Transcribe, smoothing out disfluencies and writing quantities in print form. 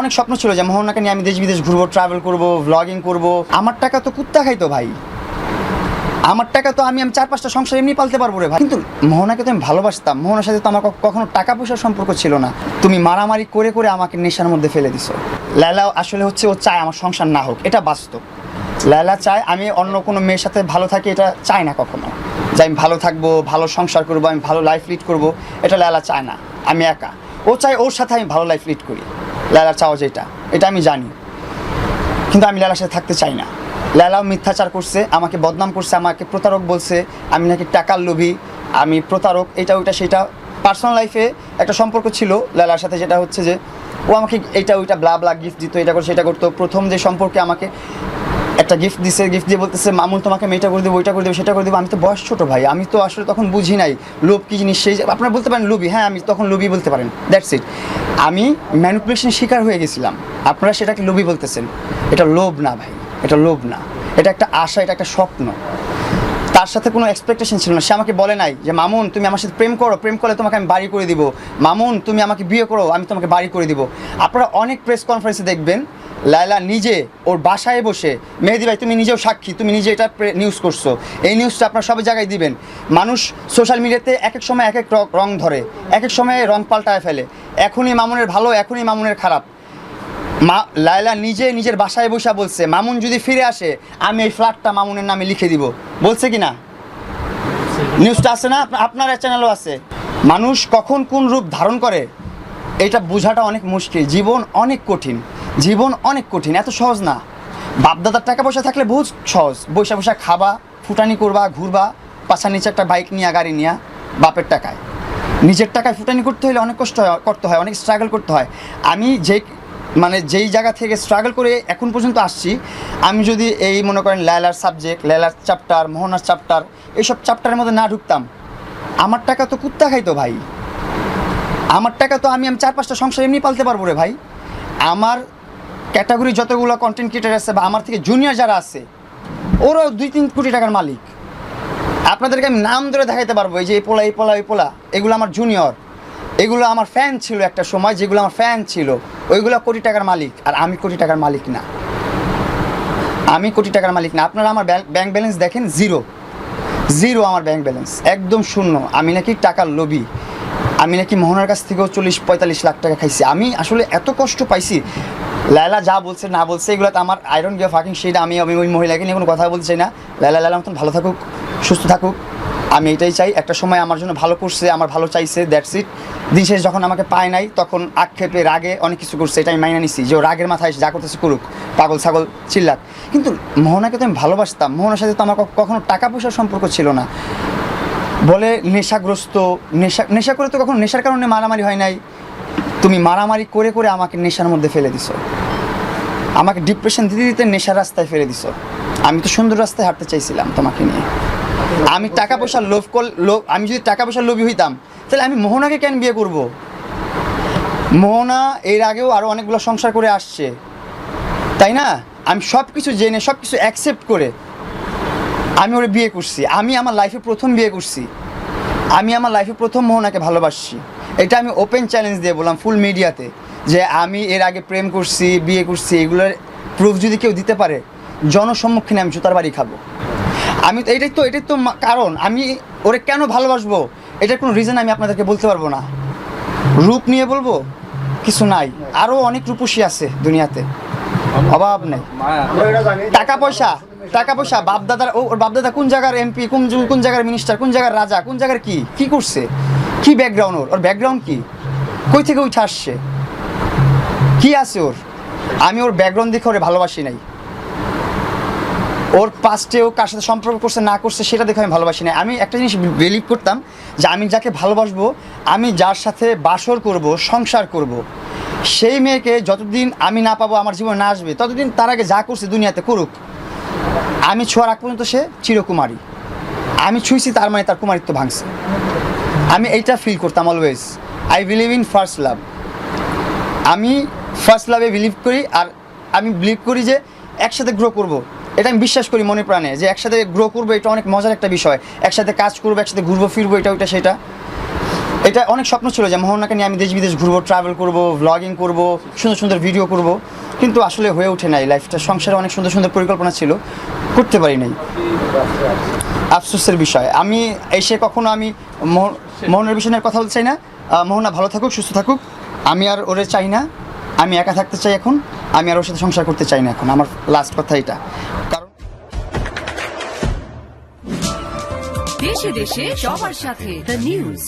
অনেক স্বপ্ন ছিল যে মোহনাকে নিয়ে আমি দেশ বিদেশ ঘুরবো, ট্রাভেল করবো, ভ্লগিং করবো। আমার টাকা তো কুত্তা খাইতো ভাই, আমার টাকা তো আমি 4-5টা সংসার এমনি পালতে পারবো রে ভাই। কিন্তু মোহনাকে তো আমি ভালোবাসতাম, মোহনার সাথে তো আমার কখনো টাকা পয়সার সম্পর্ক ছিল না। তুমি মারামারি করে করে আমাকে নেশার মধ্যে ফেলে দিছো। লায়লা আসলে হচ্ছে ও চায় আমার সংসার না হোক, এটা বাস্তব। লায়লা চায় আমি অন্য কোনো মেয়ের সাথে ভালো থাকি, এটা চায় না কখনো যে আমি ভালো থাকবো, ভালো সংসার করবো, আমি ভালো লাইফ লিড করবো, এটা লায়লা চায় না। আমি একা, ও চায় ওর সাথে আমি ভালো লাইফ লিড করি। লায়লার চাওয়া যেটা, এটা আমি জানি, কিন্তু আমি লায়লার সাথে থাকতে চাই না। লায়লাও মিথ্যাচার করছে, আমাকে বদনাম করছে, আমাকে প্রতারক বলছে, আমি নাকি টাকার লোভী, আমি প্রতারক, এটা ওইটা সেটা। পার্সোনাল লাইফে একটা সম্পর্ক ছিল লায়লার সাথে, যেটা হচ্ছে যে ও আমাকে এইটা ওইটা ব্লা ব্লা গিফট দিত, এটা করে সেটা করতো। প্রথম যে সম্পর্কে আমাকে একটা গিফট দিছে, গিফট দিয়ে বলতেছে মামুন তোমাকে আমি এটা করে দেবো, ওইটা করে দেবো, সেটা করে দেবো। আমি তো বয়স ছোটো ভাই, আমি তো আসলে তখন বুঝি নাই লোভ কী জিনিস। সেই আপনারা বলতে পারেন লোভী, হ্যাঁ আমি তখন লোভী বলতে পারেন, দ্যাটস ইট। আমি ম্যানিপুলেশন শিকার হয়ে গেছিলাম, আপনারা সেটাকে লোভী বলতেছেন। এটা লোভ না ভাই, এটা লোভ না, এটা একটা আশা, এটা একটা স্বপ্ন। তার সাথে কোনো এক্সপেকটেশন ছিল না। সে আমাকে বলে নাই যে মামুন তুমি আমার সাথে প্রেম করো, প্রেম করলে তোমাকে আমি বাড়ি করে দিব, মামুন তুমি আমাকে বিয়ে করো, আমি তোমাকে বাড়ি করে দিব। আপনারা অনেক প্রেস কনফারেন্সে দেখবেন লায়লা নিজে ওর বাসায় বসে, মেহেদি ভাই তুমি নিজেও সাক্ষী, তুমি নিজে এটা নিউজ করছো, এই নিউজটা আপনারা সব জায়গায় দিবেন। মানুষ সোশ্যাল মিডিয়াতে এক এক সময় এক এক রং ধরে, এক এক সময় রং পাল্টায় ফেলে। এখনই মামুনের ভালো, এখনই মামুনের খারাপ। লায়লা নিজে নিজের বাসায় বসে বলছে মামুন যদি ফিরে আসে আমি এই ফ্ল্যাটটা মামুনের নামে লিখে দিব, বলছে কি না? নিউজটা আছে না, আপনার চ্যানেলও আছে। মানুষ কখন কোন রূপ ধারণ করে এটা বোঝাটা অনেক মুশকিল। জীবন অনেক কঠিন, জীবন অনেক কঠিন, এত সহজ না। বাপদাদার টাকা পয়সা থাকলে বহুত সহজ, বৈশা বৈশা খাবা, ফুটানি করবা, ঘুরবা, পাশার নিচে একটা বাইক নিয়ে, গাড়ি নিয়ে, বাপের টাকায়। নিজের টাকায় ফুটানি করতে হলে অনেক কষ্ট করতে হয়, অনেক স্ট্রাগল করতে হয়। আমি যেই জায়গা থেকে স্ট্রাগল করে এখন পর্যন্ত আসছি, আমি যদি এই মনে করেন লায়লার সাবজেক্ট, লায়লার চ্যাপ্টার, মোহনার চ্যাপ্টার, এইসব চ্যাপ্টারের মধ্যে না ঢুকতাম, আমার টাকা তো কুত্তা খাইতো ভাই। আমার টাকা তো আমি 4-5টা সংসার এমনি পালতে পারবো রে ভাই। আমার ক্যাটাগরি যতগুলো কন্টেন্ট ক্রিয়েটার আছে বা আমার থেকে জুনিয়র যারা আছে, ওরাও 2-3 কোটি টাকার মালিক। আপনাদেরকে আমি নাম ধরে দেখাইতে পারবো, এই যে এই পোলা, এই পোলা, এই পোলা, এগুলো আমার জুনিয়র, এগুলো আমার ফ্যান ছিল একটা সময়, যেগুলো আমার ফ্যান ছিল ওইগুলো কোটি টাকার মালিক। আর আমি কোটি টাকার মালিক না, আমি কোটি টাকার মালিক না। আপনারা আমার ব্যাংক ব্যালেন্স দেখেন, জিরো আমার ব্যাংক ব্যালেন্স, একদম শূন্য। আমি নাকি টাকার লোভী, আমি নাকি মোহনার কাছ থেকেও 40-45 লাখ টাকা খাইছি। আমি আসলে এত কষ্ট পাইছি। লায়লা যা বলছে না বলছে এগুলো তো আমার I don't give a fucking shit. আমি ওই মহিলাকে নিয়ে কোনো কথা বলতে চাই না। লায়লা মতন ভালো থাকুক, সুস্থ থাকুক, আমি এটাই চাই। একটা সময় আমার জন্য ভালো করছে, আমার ভালো চাইছে, দ্যাটস ইট। দিন শেষ যখন আমাকে পায় নাই, তখন আক্ষেপে রাগে অনেক কিছু করছে, এটা আমি মাইনা নিছি যে ও রাগের মাথায় যা করতেছে করুক, পাগল ছাগল চিল্লাক। কিন্তু মোহনাকে তো আমি ভালোবাসতাম, মোহনার সাথে তো আমার কখনো টাকা পয়সার সম্পর্ক ছিল না। বলে নেশাগ্রস্ত, নেশা করে তো কখনো নেশার কারণে মারামারি হয় নাই। তুমি মারামারি করে করে আমাকে নেশার মধ্যে ফেলে দিছো, আমাকে ডিপ্রেশন দিতে দিতে নেশার রাস্তায় ফেলে দিছো। আমি তো সুন্দর রাস্তায় হাঁটতে চাইছিলাম তোমাকে নিয়ে। আমি টাকা পয়সার আমি যদি টাকা পয়সার লোভী হইতাম তাহলে আমি মোহনাকে কেন বিয়ে করব? মোহনা এর আগেও আরও অনেকগুলো সংসার করে আসছে, তাই না? আমি সব কিছু জেনে, সব কিছু অ্যাকসেপ্ট করে আমি ওরে বিয়ে করছি। আমি আমার লাইফে প্রথম বিয়ে করছি, আমি আমার লাইফে প্রথম মোহনাকে ভালোবাসছি। এটা আমি ওপেন চ্যালেঞ্জ দিয়ে বললাম ফুল মিডিয়াতে, যে আমি এর আগে প্রেম করছি, বিয়ে করছি, এগুলোর প্রুফ যদি কেউ দিতে পারে জনসম্মুখীনে আমি জুতার বাড়ি খাবো। আমি তো এটাই তো কারণ, আমি ওরে কেন ভালোবাসবো এটার কোনো রিজন আমি আপনাদেরকে বলতে পারবো না। রূপ নিয়ে বলবো কিছু নাই, আরও অনেক রূপসী আছে দুনিয়াতে, অভাব নেই। টাকা পয়সা ওর বাপদাদা কোন জায়গার এমপি, কোন জায়গার মিনিস্টার, কোন জায়গার রাজা, কোন জায়গার কি করছে, কি ব্যাকগ্রাউন্ড, ওর ব্যাকগ্রাউন্ড কি, কই থেকে উঠে আসছে, কি আছে ওর। আমি ওর ব্যাকগ্রাউন্ড দেখে ওরে ভালোবাসি নাই। ওর পাস্টে ও কার সাথে সম্পর্ক করছে না করছে সেটা দেখে আমি ভালোবাসি না। আমি একটা জিনিস বিলিভ করতাম যে আমি যাকে ভালোবাসবো, আমি যার সাথে বাসর করব, সংসার করব, সেই মেয়েকে যতদিন আমি না পাবো, আমার জীবনে না আসবে, ততদিন তার আগে যা করছে দুনিয়াতে করুক। আমি ছোঁয়ার আগ পর্যন্ত সে চিরকুমারী। আমি ছুঁইছি তার মানে তার কুমারিত্ব ভাঙছে। আমি এইটা ফিল করতাম always. I believe in first love. আমি ফার্স্ট লাভে বিলিভ করি, আর আমি বিলিভ করি যে একসাথে গ্রো করব। এটা আমি বিশ্বাস করি মনে প্রাণে যে একসাথে গ্রো করবো, এটা অনেক মজার একটা বিষয়। একসাথে কাজ করবো, একসাথে ঘুরবো ফিরবো, এটা ওইটা সেটা। এটা অনেক স্বপ্ন ছিল যে মোহনাকে নিয়ে আমি দেশ বিদেশ ঘুরবো, ট্রাভেল করব, ব্লগিং করব, সুন্দর সুন্দর ভিডিও করব, কিন্তু আসলে হয়ে ওঠে নাই। লাইফটা সংসারে অনেক সুন্দর সুন্দর পরিকল্পনা ছিল, করতে পারি নাই। আফসোসের বিষয়। আমি এসে কখনো আমি মোহনের বিষয় নিয়ে কথা বলতে চাই না। মোহনা ভালো থাকুক, সুস্থ থাকুক, আমি আর ওরে চাই না। আমি একা থাকতে চাই এখন, আমি আর ওর সাথে সংসার করতে চাই না এখন। আমার লাস্ট কথা এটা। কারণ দেশে দেশে সবার সাথে দ্য নিউজ।